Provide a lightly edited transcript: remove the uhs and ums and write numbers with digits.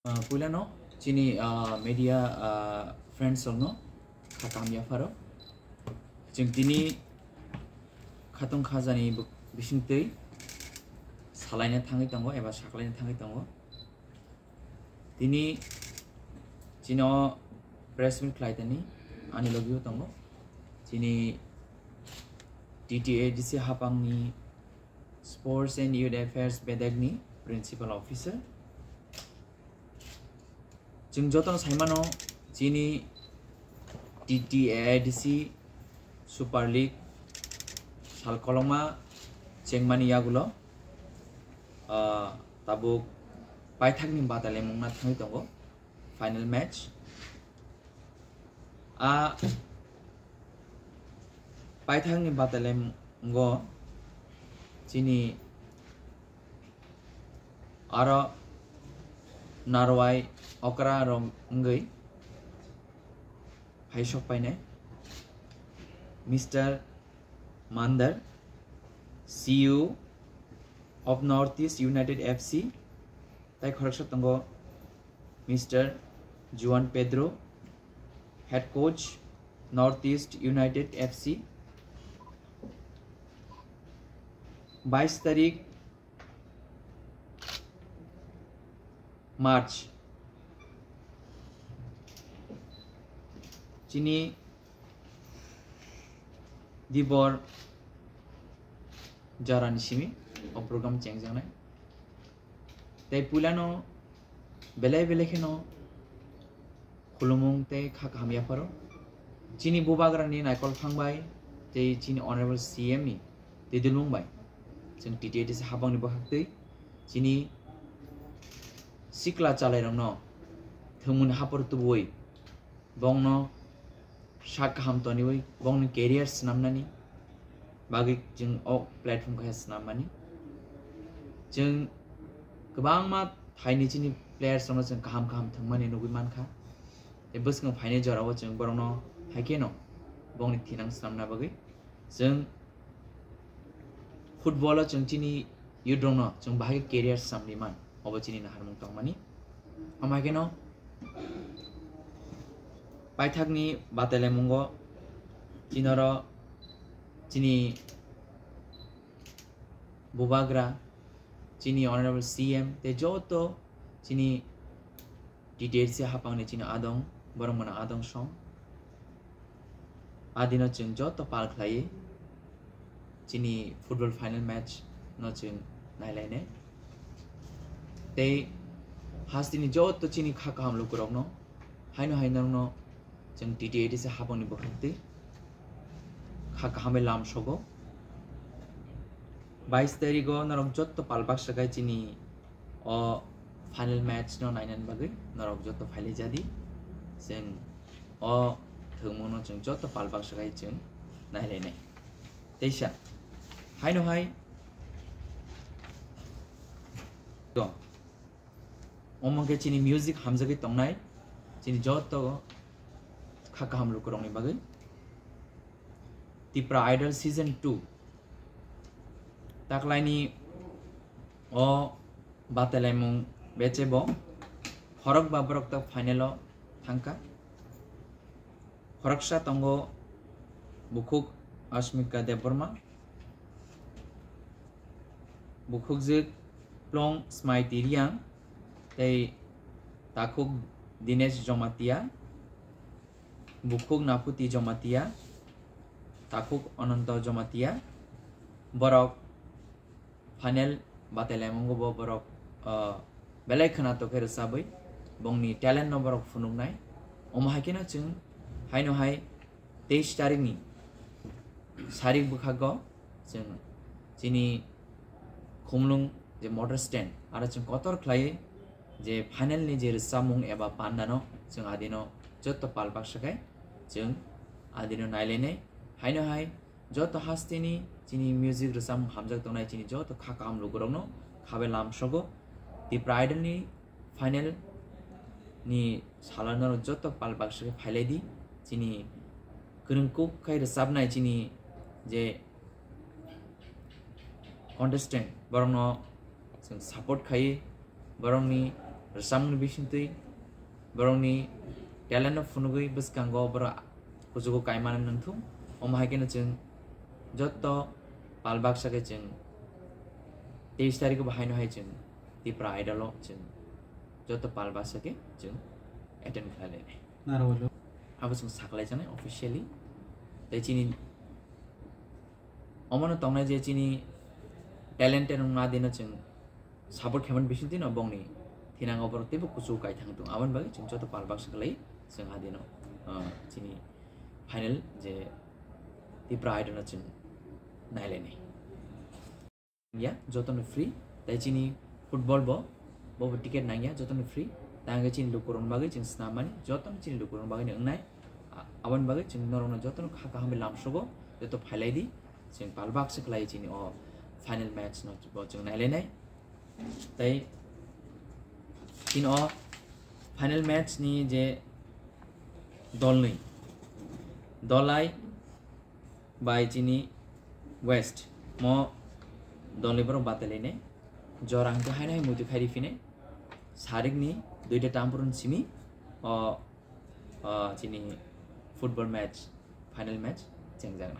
पुलानो चिनी media friends लोगनो खाताम याफारो जों दिनै खातुं खाजानि बिसिंतै सालायनो थाङै दङ एबा साख्लायनो थाङै दङ दिनै चिनो प्रेस मिट खालायदोनि आंनि लोगोआव दङ दिनै DTADC हापांनि स्पोर्ट्स एंड यूथ अफेयर्स बेदागनि प्रिंसिपल ऑफिसर जों जतन साइमानो चिनी DTADC सुपार लीग सालकलमा चेंगमानी यागुलो ताबुक पाइथागनि बादाले मुंना थाङै दङ फाइनल मैच पाइथागनि बादाले मुंगो चिनी आरो नारवाई ओकरा रंगै हाइशक पाइने मिस्टर मांदर CEO of Northeast United FC ताई खरकसा तंगो मिस्टर जुआन Pedro head coach Northeast United FC 22 तारीख मार्च चिनी दिबर जारानि सिमी और प्रोग्राम चेंज जाने ते पुलानो बेले खेनो खुलुमुंग ते खामिया फरो चिनी बुबाग्रानि नायकल फांबाय ते चिनी ऑनरेबल CM नि ते दिलुंबाय जों DTADC हाबांनि बहागतै चिनी सिक्ला चालायरंनो थमुन हापर तुबुय बंनो शाक हामतनिवै बंनो कैरियर स्नामनानि बागै जों ओ प्लेटफॉर्म खौ स्नाममानि जों गोबां मा थाइनि चिनी प्लेयर्स दङ जों गाहाम थांमानि नुगै मानखा ए बसखौ फाइने जराव जों बरनो हाइकेनो बंनि थिनां स्नामना बागै जों फुटबल जों चिनी युद्रनो जों बाहाय कैरियर सामनि मान अब चिनी नाहारमुं तंमानि अमाकेनो पाइथागनि बातेले मुंगो चिनरो चिनी बुबाग्रा चिनी ऑनरेबल CM ते जोतो चिनी DTADC हापांनि चिनी आदं बरमना आदं सं आदिनो जों जोतो पाल खालायो चिनी फुटबल फाइनल मैच न जों नायलायने ते हास्तिनि जोतो चिनी खाका हम लुकुरगनो हाइनो जों DTADC हापांनि बखंतै खाका हमें लाम शोगो 22 तारीख नरक जोतो पालबाक सगाय चिनी ओ फाइनल मैच न नाइनन बागै नरक जोतो फाइले जादी जों ओ थोमोनो जों जोतो पालबाक सगाय जों नायलायनाय तेसा हाइनो हाय तो ओमके चिनी म्यूजिक हमजगे तंगनाय चिनी जोतो खाका हम लुकुरंनि बागै तिप्रा आइडल सीजन 2 ताकलाइनी ओ बातेलाइमुं बेचेबो हरक बाबरक तक फाइनलो थांका हरकसा तंगो बुकुक अस्मिका देबबर्मा बुकुकजिक प्लं स्माइटी रियां तै ताकुक दिनेश जमातिया बुकुक नापुती जमातिया ताकुक अनंत जमातिया बरक फाइनल बातेलाइमुंगो बरक बेलाय खना तो खेर साबै बंनि टैलेंट न बरक फुनुंनाय अमहाकेनो जों हाइनो हाय 23 तारिखनि सारिक बुखागो जों चिनी खुमलुं जे मटर स्टैंड आरो जों कतर खलायो जे फाइनल नि जे सामुं एबा पान्दानो जों आदिनो जतो पालबाक सगाय जों आदिनो नायलायनाय हाइनो हाय जतो हास्तिनि चिनी म्यूजिक रसाम हामजक तंनाय चिनी जतो खाका हम लुगुरंनो खाबे लाम शगो दि प्राइडल नि फाइनल नि सालानर जतो पालबाक सगाय फाइलेदि चिनी गरंको खाय रसाबनाय चिनी जे कन्टेस्टेंट बरंनो जों सपोर्ट खायो बरंनि Samung Bishinti, Baroni, Talent of Funugui, Buskango, Bra, Kuzuko Kaiman Nantum, Omahakin, Jotto, Palbak Sakachin, the Starico behind Hachin, the Pride Allo, Jotto Palbasake, attend Kalene. I was in Sakalajana officially. The Chini Omana Tonga Jachini talent and Madinachin support Haman Bishitin or Boni, Tinang over Tibu Kusuka Tango, Avan Bag, Chinchota Palbaxically, Sangadino, Chini final, the Pride and Chin Nilene. Yeah, Jotan free, the Chini football ball, Bob ticket Naya, Jotan free. Tangachin Lukuron baggage in Snaman, Jotan Chin Lukuron baggage and night. Awan baggage in Norona Jotan, Kakahami Lamshogo, the top Haladi, St. Palbax Claychin or final match not watching Nalene. They in all final match ni J Dolny Dolai by Ginny West Mo Dolibro Bataline, Jorang to Hana Mutukarifine, Sarigni. Duita Tampurun Simi or Chini football match, final match, Chengzang.